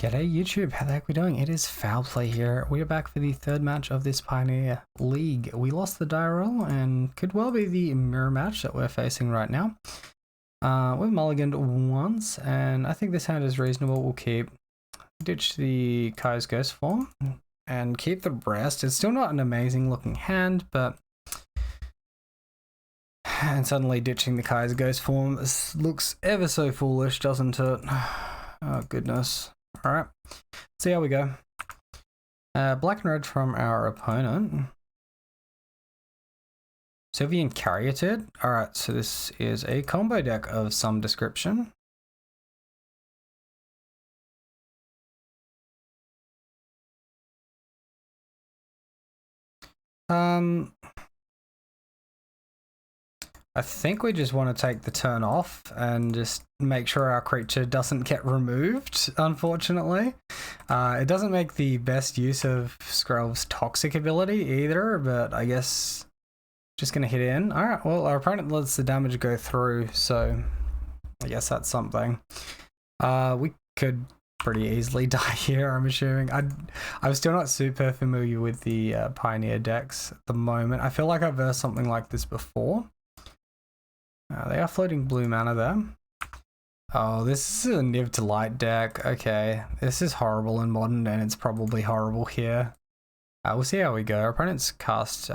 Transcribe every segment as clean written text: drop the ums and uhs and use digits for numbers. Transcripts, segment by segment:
G'day YouTube, how the heck we doing? It is Foul Play here. We are back for the third match of this Pioneer League. We lost the die roll and could well be the mirror match that we're facing right now. We've mulliganed once and I think this hand is reasonable. We'll keep, ditch the Kai's Ghost form and keep the rest. It's still not an amazing looking hand, but and suddenly ditching the Kai's Ghost form looks ever so foolish, doesn't it? Oh goodness. Alright, see how we go. Black and red from our opponent. Sylvian Caryatid. Alright, so this is a combo deck of some description. I think we just want to take the turn off and just make sure our creature doesn't get removed, unfortunately. It doesn't make the best use of Skrelv's toxic ability either, but I guess just going to hit in. Alright, well, our opponent lets the damage go through, so I guess that's something. We could pretty easily die here, I'm assuming. I'm still not super familiar with the Pioneer decks at the moment. I feel like I've versed something like this before. They are floating blue mana there. Oh, this is a Niv to Light deck. Okay, this is horrible in Modern and it's probably horrible here. We'll see how we go. Our opponent's cast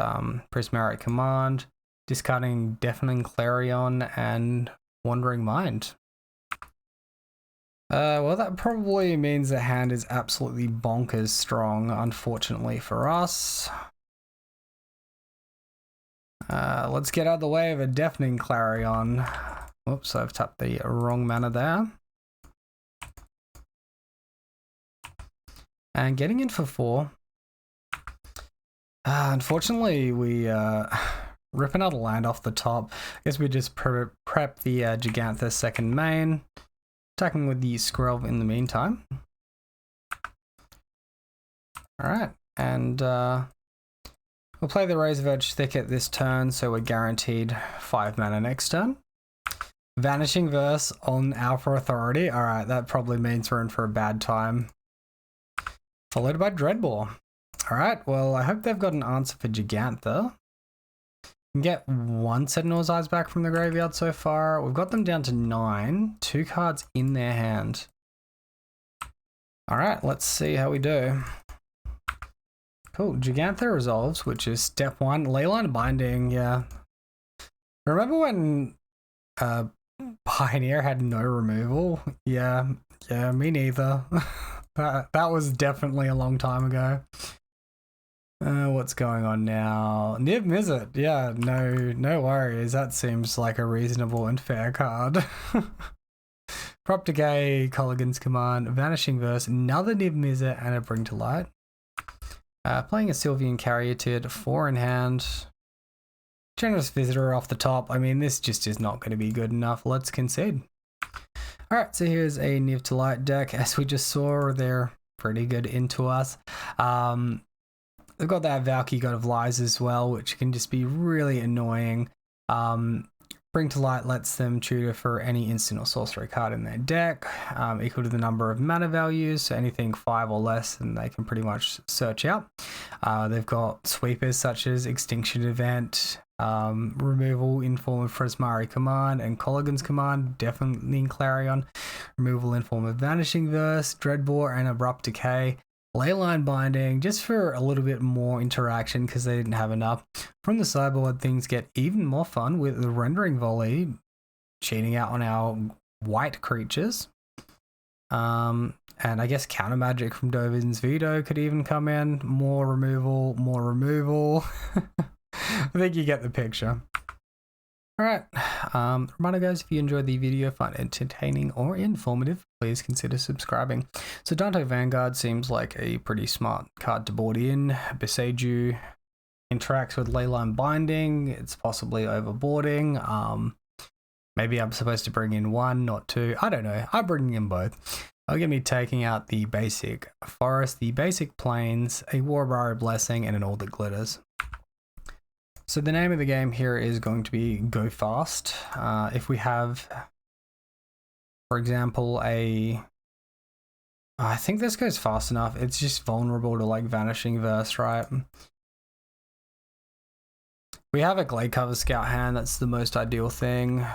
Prismatic Command, discarding Deafening Clarion and Wandering Mind. Well, that probably means the hand is absolutely bonkers strong, unfortunately for us. Let's get out of the way of a Deafening Clarion. Whoops, I've tapped the wrong mana there. And getting in for 4. Unfortunately, we rip another land off the top. I guess we just prep the Gigantha second main. Attacking with the Skrelv in the meantime. Alright, and we'll play the Razorverge Thicket this turn, so we're guaranteed 5 mana next turn. Vanishing Verse on Alpha Authority. Alright, that probably means we're in for a bad time. Followed by Dreadbore. Alright, well, I hope they've got an answer for Gigantha. We can get 1 Sentinel's Eyes back from the graveyard so far. We've got them down to 9. 2 cards in their hand. Alright, let's see how we do. Cool, Gigantha resolves, which is step 1. Leyline Binding, yeah. Remember when Pioneer had no removal? Yeah, me neither. that was definitely a long time ago. What's going on now? Niv Mizzet, yeah, no worries. That seems like a reasonable and fair card. Prop Decay, Colligan's Command, Vanishing Verse, another Niv Mizzet, and a Bring to Light. Playing a Sylvian Caryatid, 4 in hand. Generous Visitor off the top. I mean, this just is not going to be good enough. Let's concede. Alright, so here's a Niv to Light deck. As we just saw, they're pretty good into us. They've got that Valky God of Lies as well, which can just be really annoying. Bring to Light lets them tutor for any instant or sorcery card in their deck, equal to the number of mana values, so anything 5 or less, and they can pretty much search out. They've got sweepers such as Extinction Event, removal in form of Prismari Command, and Colligan's Command, definitely in Clarion, removal in form of Vanishing Verse, Dreadbore, and Abrupt Decay. Leyline Binding, just for a little bit more interaction because they didn't have enough. From the sideboard, things get even more fun with the Rendering Volley, cheating out on our white creatures. And I guess Counter Magic from Dovin's Veto could even come in. More removal, more removal. I think you get the picture. Alright, reminder guys, if you enjoyed the video, find it entertaining or informative, please consider subscribing. So Dante Vanguard seems like a pretty smart card to board in. Beseiju interacts with Leyline Binding, it's possibly overboarding. Maybe I'm supposed to bring in 1, not 2, I don't know, I'm bringing in both. I'll get me taking out the basic Forest, the basic Plains, a Warbarrow Blessing, and an All That Glitters. So the name of the game here is going to be Go Fast. If we have, for example, a I think this goes fast enough. It's just vulnerable to like Vanishing Verse, right? We have a Glade Cover Scout hand. That's the most ideal thing.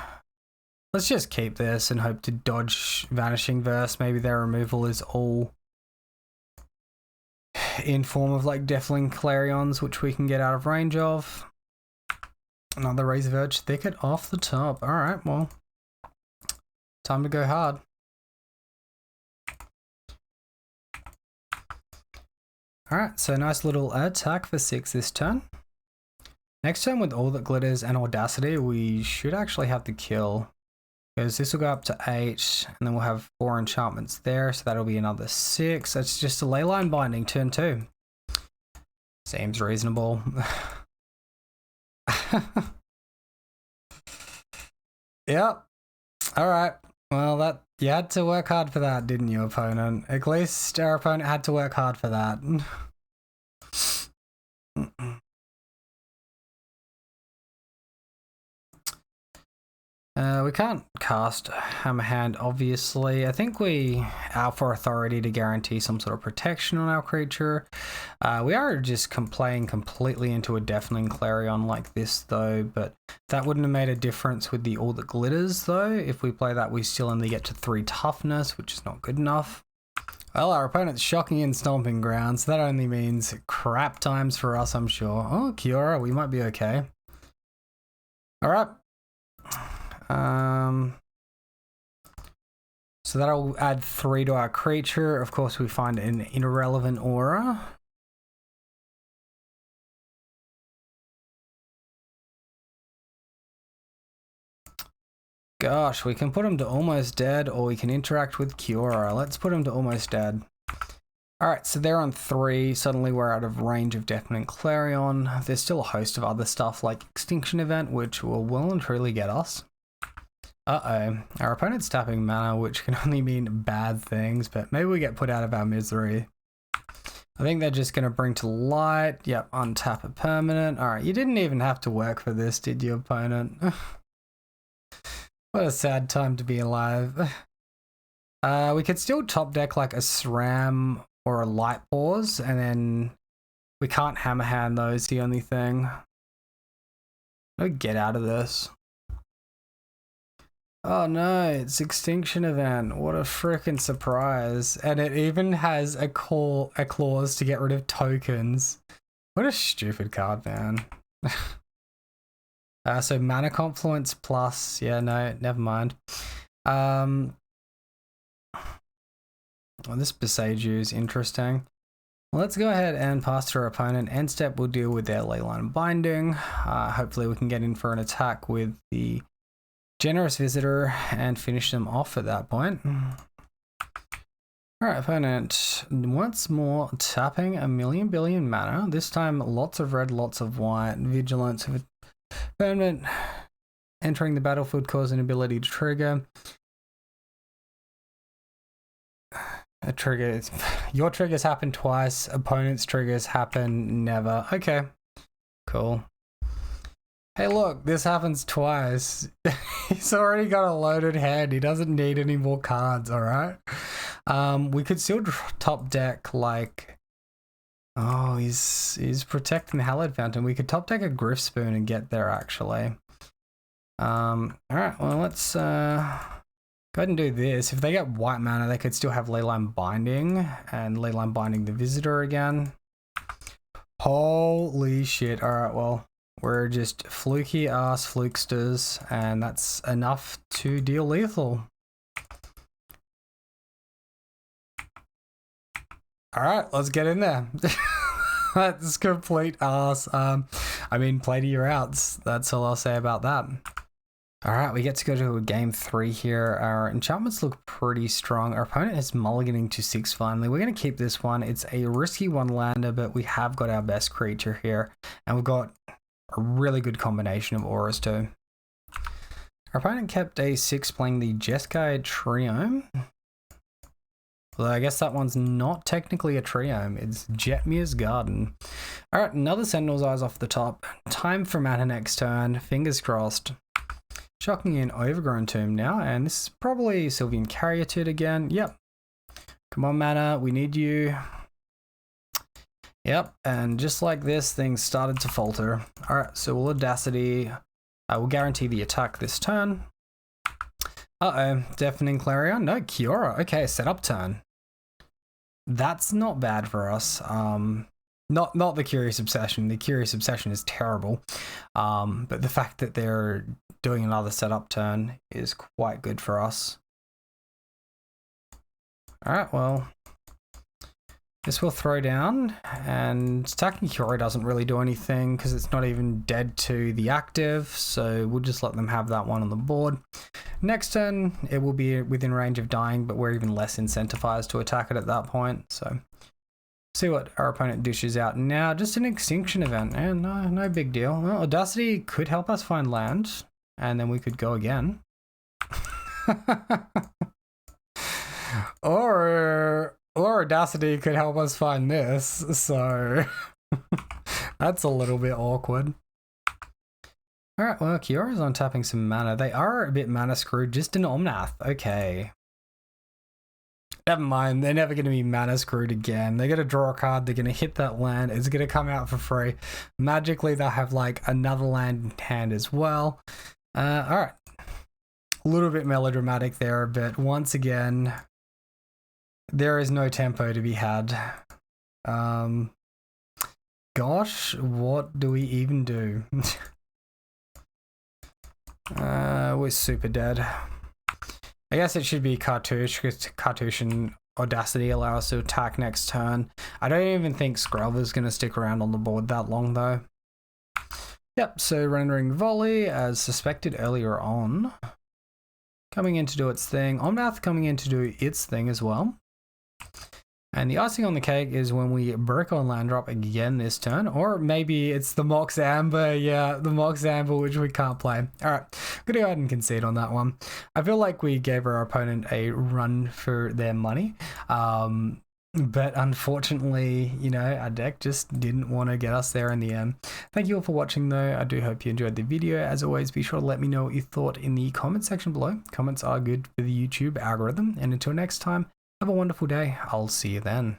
Let's just keep this and hope to dodge Vanishing Verse. Maybe their removal is all in form of like Deathling Clarions, which we can get out of range of. Another Razorverge Thicket off the top. Alright, well, time to go hard. Alright, so nice little attack for 6 this turn. Next turn with All That Glitters and Audacity, we should actually have the kill. Because this will go up to 8, and then we'll have 4 enchantments there, so that'll be another 6. That's just a Leyline Binding, turn 2. Seems reasonable. Yep. Alright. Well, you had to work hard for that, didn't you, opponent? At least our opponent had to work hard for that. We can't cast Hammerhand, obviously. I think we out for authority to guarantee some sort of protection on our creature. We are just playing completely into a Deafening Clarion like this, though, but that wouldn't have made a difference with the All That Glitters, though. If we play that, we still only get to 3 toughness, which is not good enough. Well, our opponent's shocking in Stomping Grounds. That only means crap times for us, I'm sure. Oh, Kiora, we might be okay. Alright. So that'll add 3 to our creature. Of course, we find an irrelevant aura. Gosh, we can put him to Almost Dead, or we can interact with Kiora. Let's put him to Almost Dead. Alright, so they're on 3. Suddenly we're out of range of Deafening Clarion. There's still a host of other stuff like Extinction Event, which will well and truly get us. Uh-oh. Our opponent's tapping mana, which can only mean bad things, but maybe we get put out of our misery. I think they're just going to bring to light. Yep, untap a permanent. Alright, you didn't even have to work for this, did you, opponent? What a sad time to be alive. We could still top deck like a SRAM or a Light Pause, and then we can't Hammerhand those, the only thing. How do we get out of this? Oh no, it's Extinction Event. What a freaking surprise. And it even has a clause to get rid of tokens. What a stupid card, man. So Mana Confluence plus, yeah, no, never mind. Well, this Beseiju is interesting. Well, let's go ahead and pass to our opponent. End step will deal with their Leyline Binding. Hopefully we can get in for an attack with the Generous Visitor and finish them off at that point. Alright, opponent, once more tapping a million billion mana. This time lots of red, lots of white. Vigilance of a permanent entering the battlefield cause an ability to trigger. A trigger, your triggers happen twice, opponent's triggers happen never. Okay, cool. Hey look, this happens twice. He's already got a loaded hand. He doesn't need any more cards, alright? We could still top deck like... Oh, he's protecting the Hallowed Fountain. We could top deck a Griff Spoon and get there, actually. Alright, well let's go ahead and do this. If they get white mana, they could still have Leyline Binding and Leyline Binding the Visitor again. Holy shit. Alright, well... We're just fluky ass flukesters, and that's enough to deal lethal. Alright, let's get in there. That's complete ass. I mean, play to your outs. That's all I'll say about that. Alright, we get to go to a game 3 here. Our enchantments look pretty strong. Our opponent is mulliganing to 6 finally. We're going to keep this one. It's a risky one-lander, but we have got our best creature here. And we've got a really good combination of auras too. Our opponent kept a 6 playing the Jeskai Triome. Although I guess that one's not technically a Triome, it's Jetmir's Garden. Alright, another Sentinel's Eyes off the top. Time for mana next turn, fingers crossed. Shocking in Overgrown Tomb now, and this is probably Sylvian Caryatid again. Yep. Come on, mana, we need you. Yep, and just like this, things started to falter. All right, so we'll Audacity. We'll guarantee the attack this turn. Uh-oh, Deafening Clarion. No, Kiora. Okay, setup turn. That's not bad for us. Not the Curious Obsession. The Curious Obsession is terrible. But the fact that they're doing another setup turn is quite good for us. All right, well, this will throw down, and attacking Kiora doesn't really do anything because it's not even dead to the active, so we'll just let them have that one on the board. Next turn, it will be within range of dying, but we're even less incentivized to attack it at that point, so see what our opponent dishes out now. Just an extinction event, and no big deal. Well, Audacity could help us find land, and then we could go again. Or Audacity could help us find this, so that's a little bit awkward. Alright, well, Kiora's on tapping some mana. They are a bit mana screwed, just an Omnath. Okay. Never mind, they're never going to be mana screwed again. They're going to draw a card, they're going to hit that land, it's going to come out for free. Magically, they'll have like another land in hand as well. Alright. A little bit melodramatic there, but once again, there is no tempo to be had. Gosh, what do we even do? We're super dead. I guess it should be Cartouche, because Cartouche and Audacity allow us to attack next turn. I don't even think Skrelva's going to stick around on the board that long, though. Yep, so rendering Volley, as suspected earlier on. Coming in to do its thing. Omnath coming in to do its thing as well. And the icing on the cake is when we break on land drop again this turn, or maybe it's the Mox Amber. Yeah, the Mox Amber, which we can't play. All right, gonna go ahead and concede on that one. I feel like we gave our opponent a run for their money, but unfortunately, you know, our deck just didn't want to get us there in the end. Thank you all for watching, though. I do hope you enjoyed the video. As always, be sure to let me know what you thought in the comment section below. Comments are good for the YouTube algorithm, and until next time, have a wonderful day. I'll see you then.